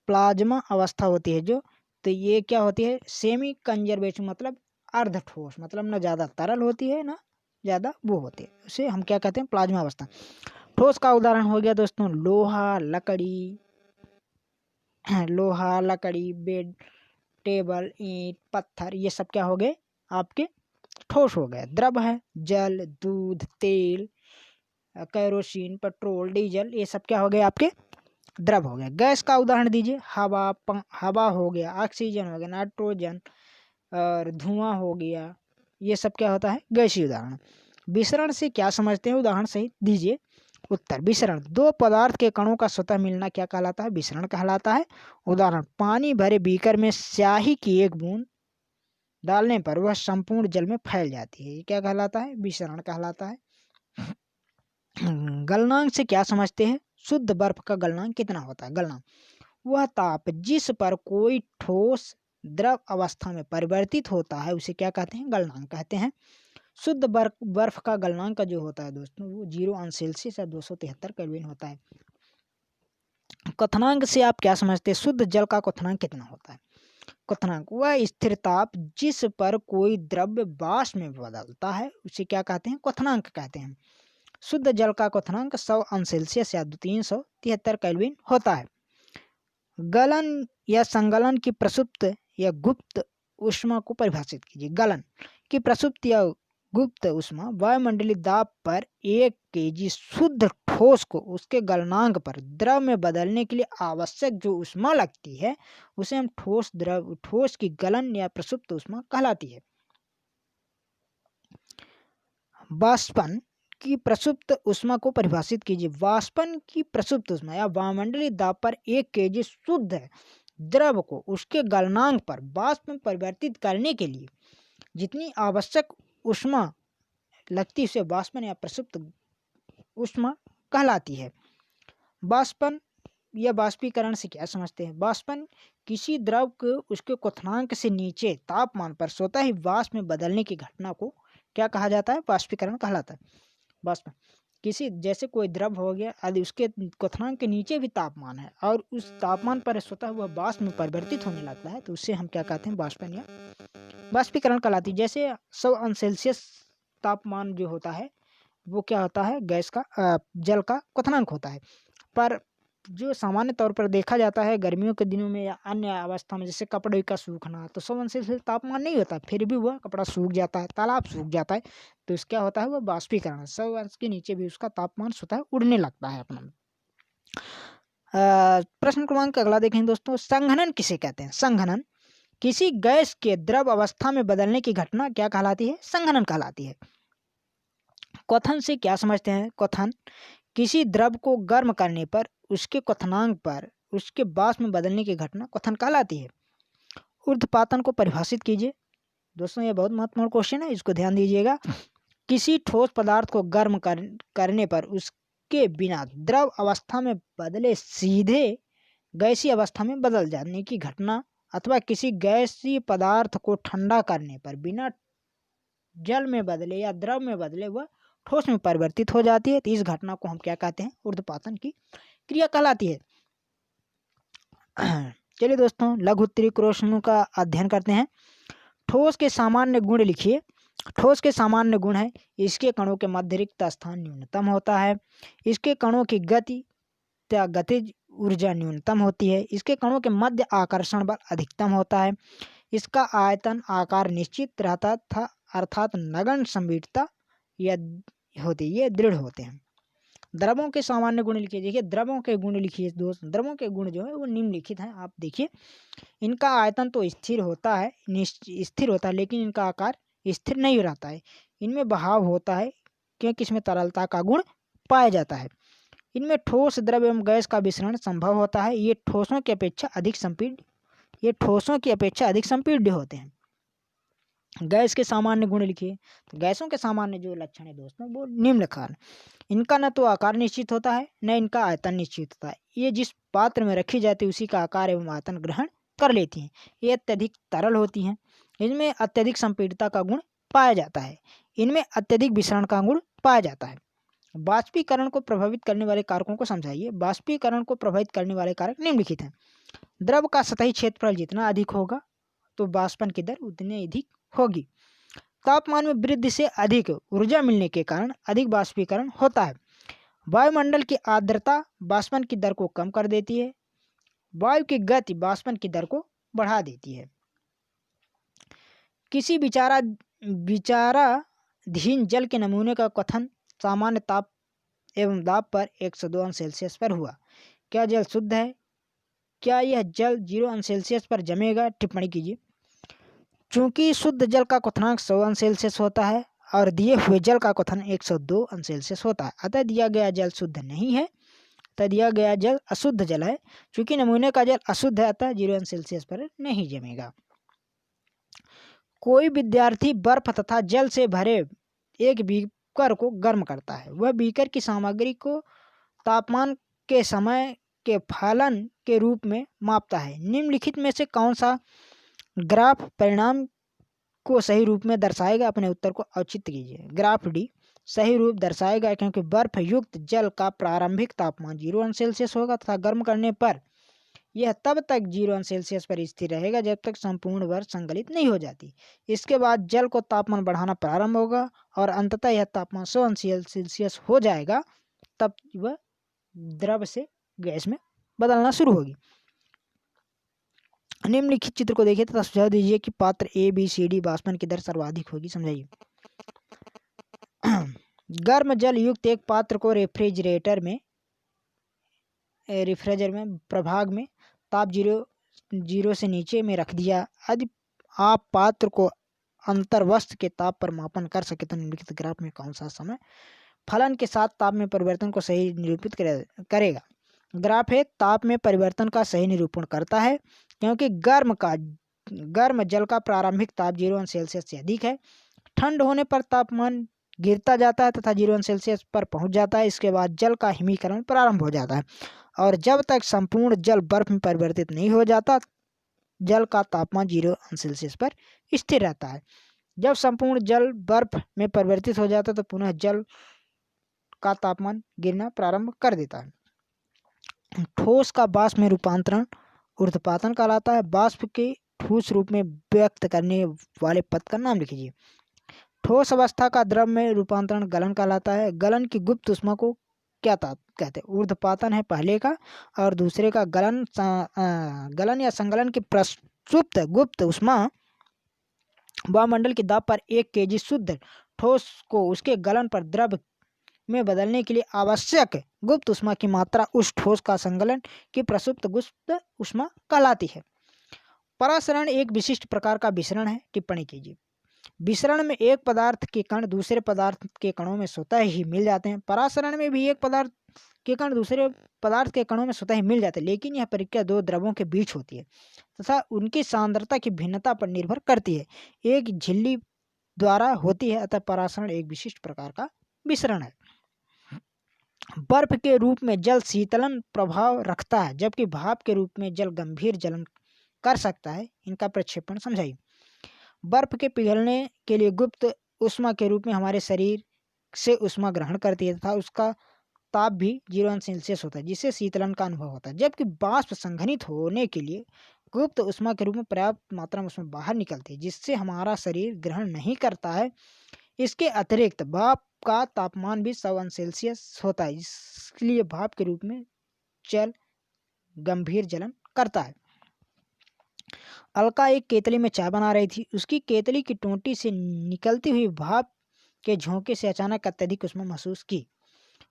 प्लाज्मा अवस्था होती है जो, तो ये क्या होती है? सेमी कंजर्वेटिव मतलब अर्ध ठोस, मतलब न ज़्यादा तरल होती है ना ज़्यादा वो होती है, उसे हम क्या कहते हैं, प्लाज्मा अवस्था। ठोस का उदाहरण हो गया दोस्तों लोहा, लकड़ी, लोहा, लकड़ी, बेड, टेबल, ईंट, पत्थर, ये सब क्या हो गए आपके ठोस हो गए। द्रव है जल, दूध, तेल, केरोसिन, पेट्रोल, डीजल, ये सब क्या हो गए आपके द्रव हो गए। गैस का उदाहरण दीजिए, हवा हो गया, ऑक्सीजन हो गया, नाइट्रोजन और धुआं हो गया, ये सब क्या होता है गैसीय उदाहरण। विसरण से क्या समझते हैं, उदाहरण सहित दीजिए उत्तर। विसरण, दो पदार्थ के कणों का स्वतः मिलना क्या कहलाता है, विसरण कहलाता है। उदाहरण, पानी भरे बीकर में स्याही की एक बूंद डालने पर वह संपूर्ण जल में फैल जाती है, ये क्या कहलाता है, विसरण कहलाता है। गलनांक से क्या समझते हैं, शुद्ध बर्फ का गलनांक कितना होता है। गलनांक, वह ताप जिस पर कोई ठोस द्रव अवस्था में परिवर्तित होता है उसे क्या कहते हैं, गलनांक कहते हैं। शुद्ध बर्फ का गलनांक जो होता है दोस्तों वो 0 अंश सेल्सियस या 273 केल्विन होता है। क्वथनांक से आप क्या समझते हैं, शुद्ध जल का क्वथनांक कितना होता है। क्वथनांक, वह स्थिर ताप जिस पर कोई द्रव्य वाष्प में बदलता है उसे क्या कहते हैं, क्वथनांक कहते हैं। शुद्ध जल का क्वथनांक 100 अंश सेल्सियस या 373 केल्विन होता है। गलन या संगलन की प्रसुप्त या गुप्त ऊष्मा को परिभाषित कीजिए। गलन की प्रसुप्त या गुप्त ऊष्मा वायुमंडलीय दाब पर 1 kg शुद्ध ठोस को उसके गलनांक पर द्रव में बदलने के लिए आवश्यक जो ऊष्मा लगती है उसे हम ठोस की गलन या प्रसुप्त ऊष्मा कहलाती है। वाष्पन की प्रसुप्त ऊष्मा को परिभाषित कीजिए। वाष्पन की प्रसुप्त ऊष्मा या वायुमंडलीय दाब पर 1 kg शुद्ध द्रव को उसके गलनांक पर वाष्प में परिवर्तित करने के लिए जितनी आवश्यक ऊष्मा लगती है उसे वाष्पन या प्रसुप्त ऊष्मा कहलाती है। वाष्पन या वाष्पीकरण से क्या समझते हैं, वाष्पन किसी द्रव को उसके क्वथनांक से नीचे तापमान पर स्वतः ही वाष्प में बदलने की घटना को क्या कहा जाता है, वाष्पीकरण कहलाता है। वाष्पन किसी, जैसे कोई द्रव हो गया यदि उसके क्वथनांक के नीचे भी तापमान है और उस तापमान पर स्वतः वह वाष्प में परिवर्तित होने लगता है तो उससे हम क्या कहते हैं, वाष्पन या वाष्पीकरण कहलाती है। जैसे 100 अंश सेल्सियस तापमान जो होता है वो क्या होता है, गैस का जल का क्वथनांक होता है। पर जो सामान्य तौर पर देखा जाता है गर्मियों के दिनों में या अन्य अवस्था में जैसे कपड़े का सूखना तो 100 अंश सेल्सियस तापमान नहीं होता, फिर भी वह कपड़ा सूख जाता है, तालाब सूख जाता है, तो इसका क्या होता है वह वाष्पीकरण, 100 अंश के नीचे भी उसका तापमान स्वतः उड़ने लगता है अपना। प्रश्न क्रमांक अगला देखें दोस्तों, संघनन किसे कहते हैं। संघनन किसी गैस के द्रव अवस्था में बदलने की घटना क्या कहलाती है, संघनन कहलाती है। क्वथन से क्या समझते हैं, क्वथन किसी द्रव को गर्म करने पर उसके क्वथनांक पर उसके वाष्प में बदलने की घटना क्वथन कहलाती है। ऊर्ध्वपातन को परिभाषित कीजिए। दोस्तों ये बहुत महत्वपूर्ण क्वेश्चन है, इसको ध्यान दीजिएगा। किसी ठोस पदार्थ को गर्म करने पर उसके बिना द्रव अवस्था में बदले सीधे गैसीय अवस्था में बदल जाने की घटना, अथवा किसी गैसीय पदार्थ को ठंडा करने पर बिना जल में बदले या द्रव में बदले वह ठोस में परिवर्तित हो जाती है, तो इस घटना को हम क्या कहते हैं, ऊर्ध्वपातन की क्रिया कहलाती है। चलिए दोस्तों लघु उत्तरीय प्रश्नों का अध्ययन करते हैं। ठोस के सामान्य गुण लिखिए। ठोस के सामान्य गुण है, इसके कणों के मध्य रिक्त स्थान न्यूनतम होता है, इसके कणों की गति या गतिज ऊर्जा न्यूनतम होती है, इसके कणों के मध्य आकर्षण बल अधिकतम होता है, इसका आयतन आकार निश्चित रहता था अर्थात नगण्य संपीड़ितता होती, ये दृढ़ होते हैं। द्रवों के सामान्य गुण लिखिए। देखिए द्रवों के गुण लिखिए दोस्त, द्रवों के गुण जो है वो निम्नलिखित हैं, आप देखिए। इनका आयतन तो स्थिर होता है, लेकिन इनका आकार स्थिर नहीं रहता है। इनमें बहाव होता है क्योंकि इसमें तरलता का गुण पाया जाता है। इनमें ठोस द्रव एवं गैस का मिश्रण संभव होता है। ये ठोसों की अपेक्षा अधिक संपीड्य होते हैं। गैस के सामान्य गुण लिखिए। तो गैसों के सामान्य जो लक्षण है दोस्तों वो निम्नलिखित, इनका न तो आकार निश्चित होता है न इनका आयतन निश्चित होता है। ये जिस पात्र में रखी जाती है उसी का आकार एवं आयतन ग्रहण कर लेती हैं। ये अत्यधिक तरल होती हैं। इनमें अत्यधिक संपीड़ितता का गुण पाया जाता है। इनमें अत्यधिक विसरण का गुण पाया जाता है। वाष्पीकरण को प्रभावित करने वाले कारकों को समझाइए। वाष्पीकरण को प्रभावित करने वाले कारक निम्नलिखित हैं। द्रव का सतही क्षेत्रफल जितना अधिक होगा तो वाष्पन की दर उतनी अधिक होगी। तापमान में वृद्धि से अधिक ऊर्जा मिलने के कारण अधिक बाष्पीकरण होता है। वायुमंडल की आर्द्रता वाष्पन की दर को कम कर देती है। वायु की गति वाष्पन की दर को बढ़ा देती है। किसी विचाराधीन जल के नमूने का कथन सामान्य ताप एवं दाब पर 102 अंश सेल्सियस पर हुआ। क्या जल शुद्ध है? क्या यह जल 0 अंश सेल्सियस पर जमेगा? टिप्पणी कीजिए। चूंकि शुद्ध जल का क्वथनांक 100 अंश सेल्सियस होता है और दिए हुए जल का क्वथन 102 अंश सेल्सियस होता है, अतः दिया गया जल शुद्ध नहीं है, अतः दिया गया जल अशुद्ध जल है। चूंकि नमूने का जल अशुद्ध है, अतः 0 अंश सेल्सियस पर नहीं जमेगा। कोई विद्यार्थी बर्फ तथा जल से भरे एक बीकर को गर्म करता है। वह बीकर की सामग्री को तापमान के समय के फलन के रूप में मापता है। निम्नलिखित में से कौन सा ग्राफ परिणाम को सही रूप में दर्शाएगा? अपने उत्तर को औचित्य कीजिए। ग्राफ डी सही रूप दर्शाएगा, क्योंकि बर्फ युक्त जल का प्रारंभिक तापमान 0 अंश सेल्सियस होगा तथा गर्म करने पर यह तब तक 0 अंश सेल्सियस पर स्थिर रहेगा जब तक संपूर्ण बर्फ संगलित नहीं हो जाती। इसके बाद जल को तापमान बढ़ाना प्रारंभ होगा और अंततः यह तापमान 100 अंश सेल्सियस हो जाएगा, तब वह द्रव से गैस में बदलना शुरू होगी। निम्नलिखित चित्र को देखिए तथा सुझाव दीजिए कि पात्र ए बी सी डी वाष्पन की दर सर्वाधिक होगी। समझाइए। गर्म जल युक्त एक पात्र को रेफ्रिजरेटर में प्रभाग में ताप 0 से नीचे में रख दिया। यदि आप पात्र को अंतर्वस्त्र के ताप पर मापन कर सके तो निम्नलिखित ग्राफ में कौन सा समय फलन के साथ ताप में परिवर्तन को सही निरूपित करेगा? ग्राफ है ताप में परिवर्तन का सही निरूपण करता है, क्योंकि गर्म जल का प्रारंभिक ताप 0 अंश सेल्सियस से अधिक है। ठंड होने पर तापमान गिरता जाता है तथा 0 अंश सेल्सियस पर पहुंच जाता है। इसके बाद जल का हिमीकरण प्रारंभ हो जाता है और जब तक संपूर्ण जल बर्फ में परिवर्तित नहीं हो जाता, जल का तापमान 0 अंश सेल्सियस पर स्थिर रहता है। जब संपूर्ण जल बर्फ में परिवर्तित हो जाता है तो पुनः जल का तापमान गिरना प्रारंभ कर देता है। ठोस का वाष्प में रूपांतरण ऊर्ध्वपातन कहलाता है। वाष्प के ठोस रूप में व्यक्त करने वाले पद का नाम लिखिए। ठोस अवस्था का द्रव में रूपांतरण गलन कहलाता है। गलन की गुप्त ऊष्मा को क्या कहते हैं? ऊर्ध्वपातन है पहले का, और दूसरे का गलन या संगलन की प्रसुप्त गुप्त ऊष्मा वायुमंडल की दाब पर 1 kg शुद्ध ठोस को उसके गलन पर द्रव में बदलने के लिए आवश्यक गुप्त ऊष्मा की मात्रा उस ठोस का संगलन की प्रसुप्त गुप्त ऊष्मा कहलाती है। परासरण एक विशिष्ट प्रकार का विसरण है। टिप्पणी कीजिए। विसरण में एक पदार्थ के कण दूसरे पदार्थ के कणों में स्वतः ही मिल जाते हैं। परासरण में भी एक पदार्थ के कण दूसरे पदार्थ के कणों में स्वतः ही मिल जाते हैं, लेकिन यह प्रक्रिया दो द्रवों के बीच होती है तथा उनकी सांद्रता की भिन्नता पर निर्भर करती है। एक झिल्ली द्वारा होती है, अतः परासरण एक विशिष्ट प्रकार का विसरण है। बर्फ के रूप में जल शीतलन प्रभाव रखता है, जबकि भाप के रूप में जल गंभीर जलन कर सकता है। इनका प्रक्षेपण समझाइए। बर्फ के पिघलने के लिए गुप्त ऊष्मा के रूप में हमारे शरीर से ऊष्मा ग्रहण करती है तथा उसका ताप भी 0 अंश सेल्सियस होता है, जिससे शीतलन का अनुभव होता है। जबकि वाष्प संघनित होने के लिए गुप्त ऊष्मा के रूप में पर्याप्त मात्रा में उसमें बाहर निकलती है, जिससे हमारा शरीर ग्रहण नहीं करता है। इसके अतिरिक्त भाप का तापमान भी 100 अंश सेल्सियस होता है, इसलिए भाप के रूप में जल गंभीर जलन करता है। अलका एक केतली में चाय बना रही थी। उसकी केतली की टोंटी से निकलती हुई भाप के झोंके से अचानक अत्यधिक ऊष्मा महसूस की।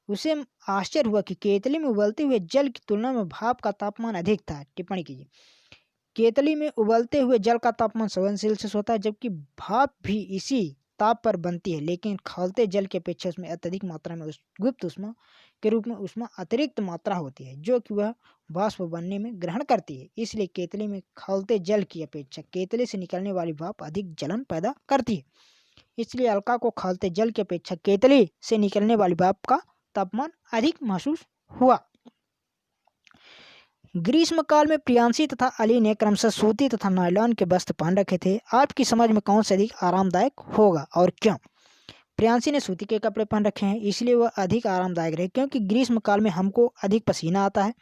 उसे आश्चर्य हुआ कि केतली में उबलते हुए जल की तुलना में भाप का तापमान अधिक था। टिप्पणी कीजिए। केतली में उबलते हुए जल का तापमान 100 अंश सेल्सियस होता है, जबकि भाप भी इसी ताप पर बनती है, लेकिन खौलते जल की अपेक्षा उसमें अत्यधिक मात्रा में गुप्त ऊष्मा के रूप में ऊष्मा अतिरिक्त मात्रा होती है, जो कि वह वाष्प बनने में ग्रहण करती है। इसलिए केतली में खौलते जल की अपेक्षा केतली से निकलने वाली भाप अधिक जलन पैदा करती है। इसलिए अलका को खौलते जल की अपेक्षा केतली से निकलने वाली भाप का तापमान अधिक महसूस हुआ। ग्रीष्म काल में प्रियांशी तथा अली ने क्रमशः सूती तथा नायलॉन के वस्त्र पहन रखे थे। आपकी समझ में कौन सा अधिक आरामदायक होगा और क्यों? प्रियांशी ने सूती के कपड़े पहन रखे हैं, इसलिए वह अधिक आरामदायक रहे, क्योंकि ग्रीष्म काल में हमको अधिक पसीना आता है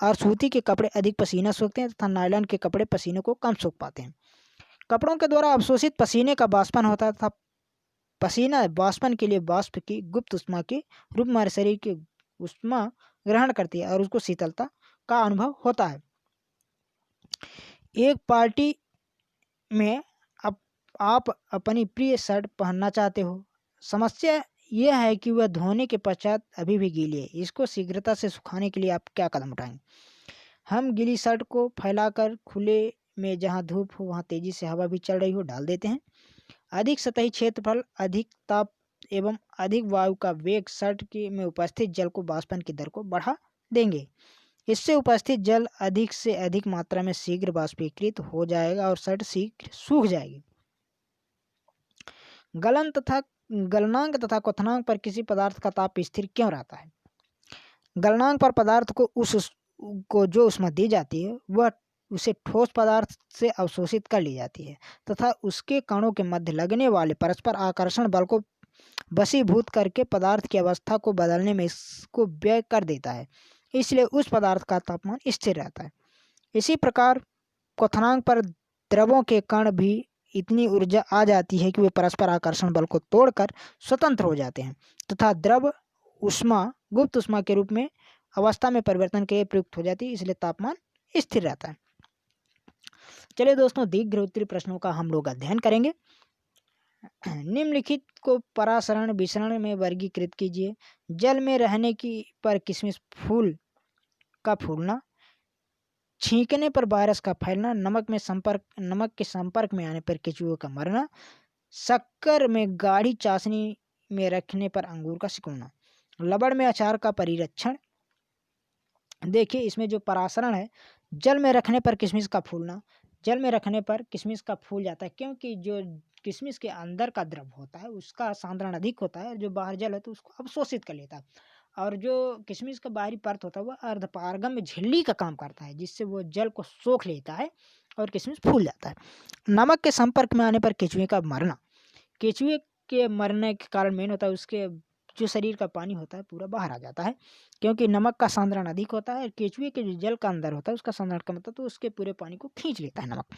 और सूती के कपड़े अधिक पसीना सोखते हैं तथा नायलॉन के कपड़े पसीने को कम सोख पाते हैं। कपड़ों के द्वारा अवशोषित पसीने का वाष्पन होता है तथा पसीना वाष्पन के लिए वाष्प की गुप्त उष्मा के रूप में हमारे शरीर की उष्मा ग्रहण करती है और उसको शीतलता का अनुभव होता है। एक पार्टी में आप अपनी प्रिय शर्ट पहनना चाहते हो। समस्या यह है कि वह धोने के पश्चात अभी भी गीली है। इसको शीघ्रता से सुखाने के लिए आप क्या कदम उठाएंगे? हम गीली शर्ट को फैलाकर खुले में जहां धूप हो वहां तेजी से हवा भी चल रही हो डाल देते हैं। अधिक सतही क्षेत्रफल, अधिक ताप एवं अधिक वायु का वेग शर्ट के में उपस्थित जल को वाष्पन की दर को बढ़ा देंगे। इससे उपस्थित जल अधिक से अधिक मात्रा में शीघ्र वाष्पीकृत हो जाएगा और शर्ट शीघ्र सूख जाएगी। गलनांक तथा क्वथनांक पर किसी पदार्थ का ताप स्थिर क्यों रहता है? गलनांक पर पदार्थ को जो उष्मा दी जाती है वह उसे ठोस पदार्थ से अवशोषित कर ली जाती है तथा उसके कणों के मध्य लगने वाले परस्पर आकर्षण बल को वशीभूत करके पदार्थ की अवस्था को बदलने में इसको व्यय कर देता है। इसलिए उस पदार्थ का तापमान स्थिर रहता है। इसी प्रकार क्वथनांक पर द्रवों के कण भी इतनी ऊर्जा आ जाती है कि वे परस्पर आकर्षण बल को तोड़कर स्वतंत्र हो जाते हैं तथा द्रव उष्मा गुप्त उष्मा के रूप में अवस्था में परिवर्तन के लिए प्रयुक्त हो जाती है। इसलिए तापमान स्थिर रहता है। चलिए दोस्तों, दीर्घ उत्तरी प्रश्नों का हम लोग अध्ययन करेंगे। निम्नलिखित को परासरण विसरण में वर्गीकृत कीजिए। जल में रहने की पर किशमिश फूल का फूलना, छींकने पर वायरस का फैलना, नमक के संपर्क में आने पर केंचुए का मरना, शक्कर में गाढ़ी चाशनी में रखने पर अंगूर का सिकुड़ना, लवण में अचार का परिरक्षण। देखिए, इसमें जो परासरण है, जल में रखने पर किशमिश का फूलना, जल में रखने पर किशमिश का फूल जाता है क्योंकि जो किशमिश के अंदर का द्रव होता है उसका सांद्रण अधिक होता है, जो बाहर जल है तो उसको अवशोषित कर लेता है। और जो किशमिश का बाहरी परत होता है वह अर्धपारगम्य झिल्ली का काम करता है, जिससे वो जल को सोख लेता है और किशमिश फूल जाता है। नमक के संपर्क में आने पर केंचुए का मरना, केंचुए के मरने के कारण मेन होता है उसके जो शरीर का पानी होता है पूरा बाहर आ जाता है, क्योंकि नमक का सांद्रण अधिक होता है और केंचुए के जो जल का अंदर होता है उसका सांद्रण कम होता है, तो उसके पूरे पानी को खींच लेता है नमक।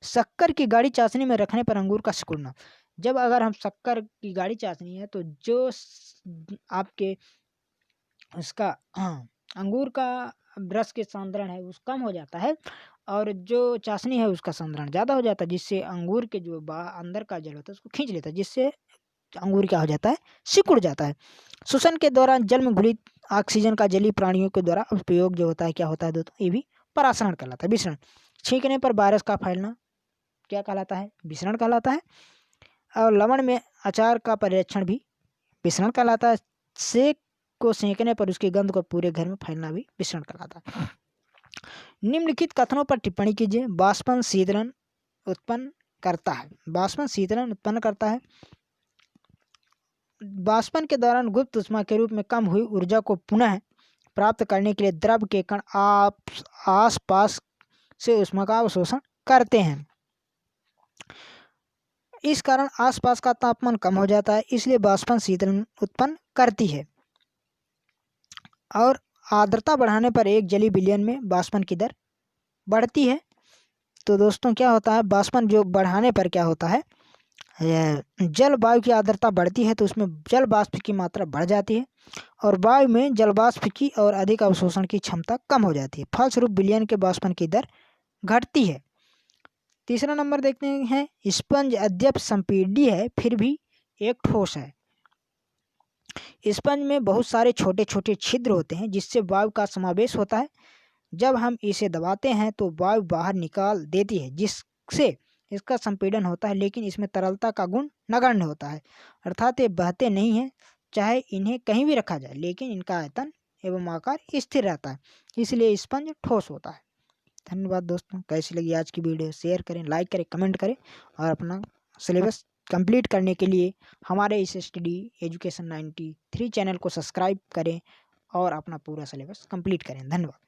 शक्कर की गाढ़ी चाशनी में रखने पर अंगूर का सिकुड़ना, जब अगर हम शक्कर की गाढ़ी चाशनी है तो जो आपके उसका अंगूर का रस के सांद्रण है उस कम हो जाता है और जो चाशनी है उसका सांद्रण ज़्यादा हो जाता है, जिससे अंगूर के जो अंदर का जल होता है उसको खींच लेता है, जिससे अंगूर क्या हो जाता है, सिकुड़ जाता है। श्वसन के दौरान जल में घुली ऑक्सीजन का जलीय प्राणियों के द्वारा उपयोग जो होता है क्या होता है दोस्तों, ये भी परासरण कहलाता है। विसरण, छींकने पर वायरस का फैलना क्या कहलाता है, विसरण कहलाता है। और लवण में अचार का परिरक्षण भी विसरण कहलाता है। सेक को सेंकने पर उसकी गंध को पूरे घर में फैलना भी विसरण कहलाता है। निम्नलिखित कथनों पर टिप्पणी कीजिए। वाष्पन शीतलन उत्पन्न करता है। वाष्पन शीतलन उत्पन्न करता है। वाष्पन के दौरान गुप्त उष्मा के रूप में कम हुई ऊर्जा को पुनः प्राप्त करने के लिए द्रव के कण आस पास से उष्मा का अवशोषण करते हैं। इस कारण आसपास का तापमान कम हो जाता है, इसलिए वाष्पन शीतलन उत्पन्न करती है। और आर्द्रता बढ़ाने पर एक जलीय विलयन में वाष्पन की दर बढ़ती है। तो दोस्तों क्या होता है, वाष्पन जो बढ़ाने पर क्या होता है, जल वायु की आर्द्रता बढ़ती है तो उसमें जल वाष्प की मात्रा बढ़ जाती है और वायु में जल वाष्प की और अधिक अवशोषण की क्षमता कम हो जाती है। फलस्वरूप विलयन के वाष्पन की दर घटती है। तीसरा नंबर देखते हैं, स्पंज यद्यपि संपीड्य है फिर भी एक ठोस है। स्पंज में बहुत सारे छोटे छोटे छिद्र होते हैं जिससे वायु का समावेश होता है। जब हम इसे दबाते हैं तो वायु बाहर निकाल देती है, जिससे इसका संपीड़न होता है, लेकिन इसमें तरलता का गुण नगण्य होता है, अर्थात ये बहते नहीं हैं, चाहे इन्हें कहीं भी रखा जाए, लेकिन इनका आयतन एवं आकार स्थिर रहता है, इसलिए स्पंज ठोस होता है। धन्यवाद दोस्तों। कैसी लगी आज की वीडियो, शेयर करें, लाइक करें, कमेंट करें और अपना सिलेबस कंप्लीट करने के लिए हमारे इस स्टडी एजुकेशन 93 चैनल को सब्सक्राइब करें और अपना पूरा सिलेबस कंप्लीट करें। धन्यवाद।